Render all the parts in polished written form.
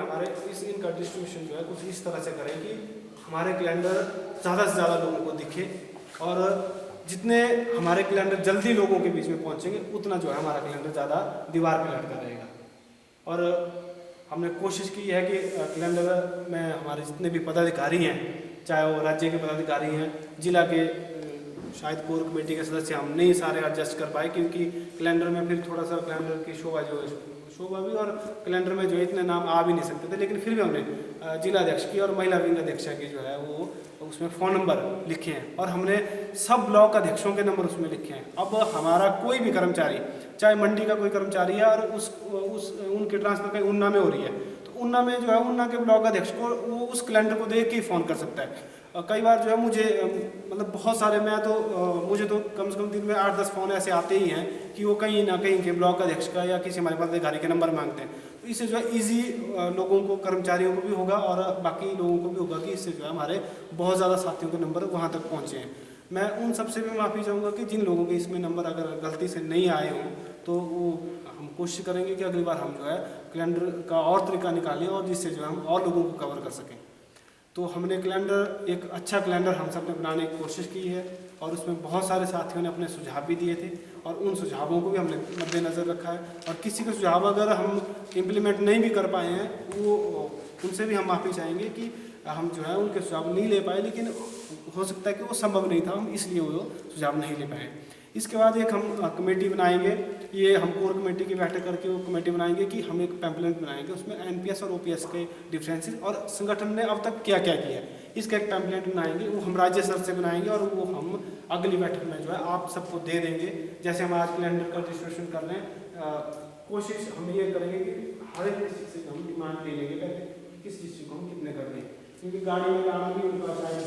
हमारे इनका डिस्ट्रीब्यूशन जो है कुछ इस तरह से करें कि हमारे कैलेंडर ज़्यादा से ज़्यादा लोगों को दिखे, और जितने हमारे कैलेंडर जल्दी लोगों के बीच में पहुंचेंगे उतना जो है हमारा कैलेंडर ज़्यादा दीवार पे लटका रहेगा। और हमने कोशिश की है कि कैलेंडर में हमारे जितने भी पदाधिकारी हैं, चाहे वो राज्य के पदाधिकारी हैं, जिला के शायद कोर कमेटी के सदस्य, हम नहीं सारे एडजस्ट कर पाए क्योंकि कैलेंडर में फिर थोड़ा सा कैलेंडर की शोभा भी और कैलेंडर में जो है इतने नाम आ भी नहीं सकते थे, लेकिन फिर भी हमने जिला अध्यक्ष की और महिला विंग अध्यक्षा की जो है वो उसमें फ़ोन नंबर लिखे हैं, और हमने सब ब्लॉक अध्यक्षों के नंबर उसमें लिखे हैं। अब हमारा कोई भी कर्मचारी, चाहे मंडी का कोई कर्मचारी है और उनकी ट्रांसफर कहीं ऊना में हो रही है, तो ऊना में जो है ऊना के ब्लॉक अध्यक्ष को वो उस कैलेंडर को देख के ही फ़ोन कर सकता है। कई बार जो है मुझे मतलब बहुत सारे मुझे तो कम से कम दिन में 8-10 फ़ोन ऐसे आते ही हैं कि वो कहीं ना कहीं के ब्लॉक अध्यक्ष का या किसी हमारे पदाधिकारी के नंबर मांगते हैं। तो इससे जो है ईजी लोगों को, कर्मचारियों को भी होगा और बाकी लोगों को भी होगा कि इससे जो है हमारे बहुत ज़्यादा साथियों के नंबर वहाँ तक पहुँचे हैं। मैं उन सबसे भी माफ़ी चाहूँगा कि जिन लोगों के इसमें नंबर अगर गलती से नहीं आए हों तो वो हम कोशिश करेंगे कि अगली बार हम जो है कैलेंडर का और तरीका निकालें और जिससे जो है हम और लोगों को कवर कर सकें। तो हमने कैलेंडर, एक अच्छा कैलेंडर हम सब ने बनाने की कोशिश की है और उसमें बहुत सारे साथियों ने अपने सुझाव भी दिए थे और उन सुझावों को भी हमने मद्देनज़र रखा है। और किसी के सुझाव अगर हम इम्प्लीमेंट नहीं भी कर पाए हैं, वो उनसे भी हम माफ़ी चाहेंगे कि हम जो है उनके सुझाव नहीं ले पाए, लेकिन हो सकता है कि वो संभव नहीं था, हम इसलिए वो सुझाव नहीं ले पाए। इसके बाद एक हम कमेटी बनाएंगे, ये हम कोर कमेटी की बैठक करके वो कमेटी बनाएंगे कि हम एक पैम्पलेट बनाएंगे, उसमें एनपीएस और ओपीएस के डिफरेंसेस और संगठन ने अब तक क्या क्या किया है इसका एक पैम्पलेट बनाएंगे। वो हम राज्य स्तर से बनाएंगे और वो हम अगली बैठक में जो है आप सबको दे देंगे। जैसे हम आज कैलेंडर का डिस्ट्रीब्यूशन कर रहे हैं, कोशिश हम ये करेंगे कि हर एक डिस्ट्रिक्ट से हम डिमांड ले लेंगे पहले कि किस डिस्ट्रिक्ट को हम कितने कर दें, क्योंकि गाड़ी में लाना भी उनका शायद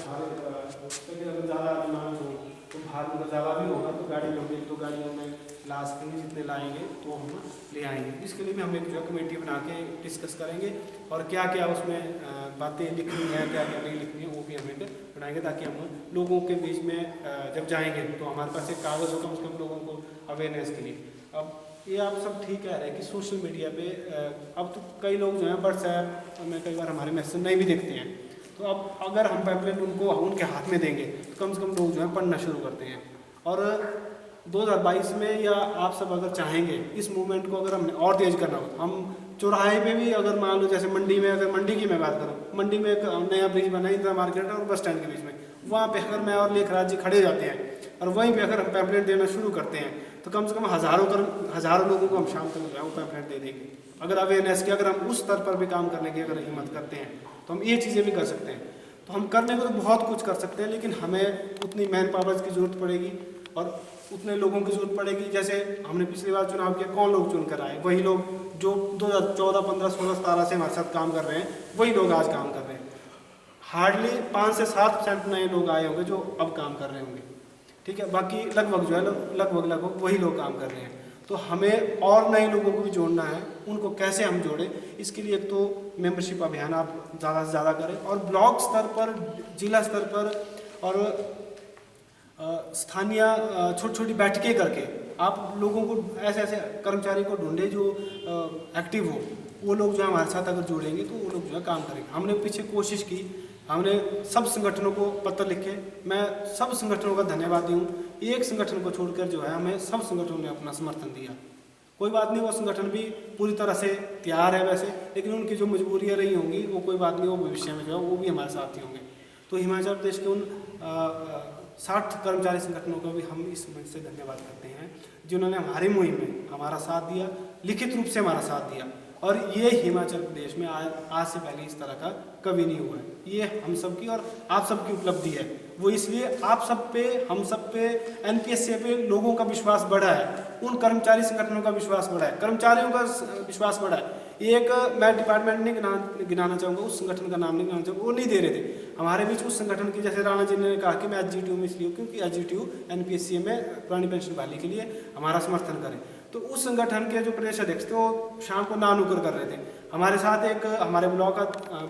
अगर ज़्यादा डिमांड हो तो भार उनका ज़्यादा भी होगा, तो गाड़ी में हम 1-2 गाड़ियों में ला सकेंगे, जितने लाएंगे तो हम ले आएंगे। इसके लिए भी हम एक जो कमेटी बना के डिस्कस करेंगे और क्या क्या उसमें बातें लिखनी है, क्या क्या नहीं लिखनी है, वो भी हम एक बनाएंगे ताकि हम लोगों के बीच में जब जाएंगे तो हमारे पास एक कागज़ होगा उसके हम लोगों को अवेयरनेस के लिए। अब ये आप सब ठीक कह रहे हैं कि सोशल मीडिया पे अब तो कई लोग जो हैं व्हाट्सएप में कई बार हमारे मैसेज नहीं भी देखते हैं, तो अब अगर हम पैम्पलेट उनके हाथ में देंगे तो कम से कम लोग जो है पढ़ना शुरू करते हैं। और 2022 में या आप सब अगर चाहेंगे इस मूवमेंट को अगर हमने और तेज करना हो, हम चौराहे पे भी अगर मान लो जैसे मंडी में, अगर मंडी की मैं बात करूँ, मंडी में एक नया ब्रिज बना है इंदिरा मार्केट और बस स्टैंड के बीच में, वहाँ पे अगर मैं और लेखराज जी खड़े जाते हैं और वहीं पे अगर हम पैम्पलेट देना शुरू करते हैं तो कम से कम हज़ारों लोगों को हम शाम तक जो है वो पैम्पलेट दे देंगे। अगर अवेयरनेस की, अगर हम उस स्तर पर भी काम करने की अगर हिम्मत करते हैं तो हम ये चीज़ें भी कर सकते हैं। तो हम करने को तो बहुत कुछ कर सकते हैं, लेकिन हमें उतनी मैन पावर की ज़रूरत पड़ेगी और उतने लोगों की ज़रूरत पड़ेगी। जैसे हमने पिछली बार चुनाव किया, कौन लोग चुन कर आए? वही लोग जो 2014, 15, 16, 17 से हमारे साथ काम कर रहे हैं, वही लोग आज काम कर रहे हैं। हार्डली 5 से 7% नए लोग आए होंगे जो अब काम कर रहे होंगे, ठीक है, बाकी लगभग जो है लगभग वही लोग काम कर रहे हैं। तो हमें और नए लोगों को भी जोड़ना है। उनको कैसे हम जोड़ें, इसके लिए तो मेंबरशिप अभियान आप ज़्यादा से ज़्यादा करें और ब्लॉक स्तर पर, जिला स्तर पर और स्थानीय छोटी छोटी बैठकें करके आप लोगों को, ऐसे ऐसे कर्मचारी को ढूंढे जो एक्टिव हो, वो लोग जो हमारे साथ अगर जुड़ेंगे तो वो लोग जो है काम करेंगे। हमने पीछे कोशिश की, हमने सब संगठनों को पत्र लिखे, मैं सब संगठनों का धन्यवादी हूँ। एक संगठन को छोड़कर जो है हमें सब संगठनों ने अपना समर्थन दिया। कोई बात नहीं, वो संगठन भी पूरी तरह से तैयार है वैसे, लेकिन उनकी जो मजबूरियाँ रही होंगी वो कोई बात नहीं, वो भविष्य में जो है वो भी हमारे साथ ही होंगे। तो हिमाचल प्रदेश के उन 60 कर्मचारी संगठनों का भी हम इस मंच से धन्यवाद करते हैं जिन्होंने हमारी मुहिम में हमारा साथ दिया, लिखित रूप से हमारा साथ दिया। और ये हिमाचल प्रदेश में आज से पहले इस तरह का कभी नहीं हुआ है। ये हम सब की और आप सब की उपलब्धि है। वो इसलिए आप सब पे, हम सब पे, एनपीएसए पे लोगों का विश्वास बढ़ा है, उन कर्मचारी संगठनों का विश्वास बढ़ा है, कर्मचारियों का विश्वास बढ़ा है। एक मैं डिपार्टमेंट नहीं गिनाना चाहूँगा, उस संगठन का नाम नहीं गिनाना चाहूँगा, वो नहीं दे रहे थे हमारे बीच उस संगठन की। जैसे राणा जी ने कहा कि मैं एचजीटीयू में इसलिए हूँ क्योंकि एचजीटीयू एनपीएसए में पुरानी पेंशन बहाली के लिए हमारा समर्थन करें। तो उस संगठन के जो प्रदेश अध्यक्ष थे वो शाम को ना नुकर कर रहे थे। हमारे साथ एक हमारे ब्लॉक का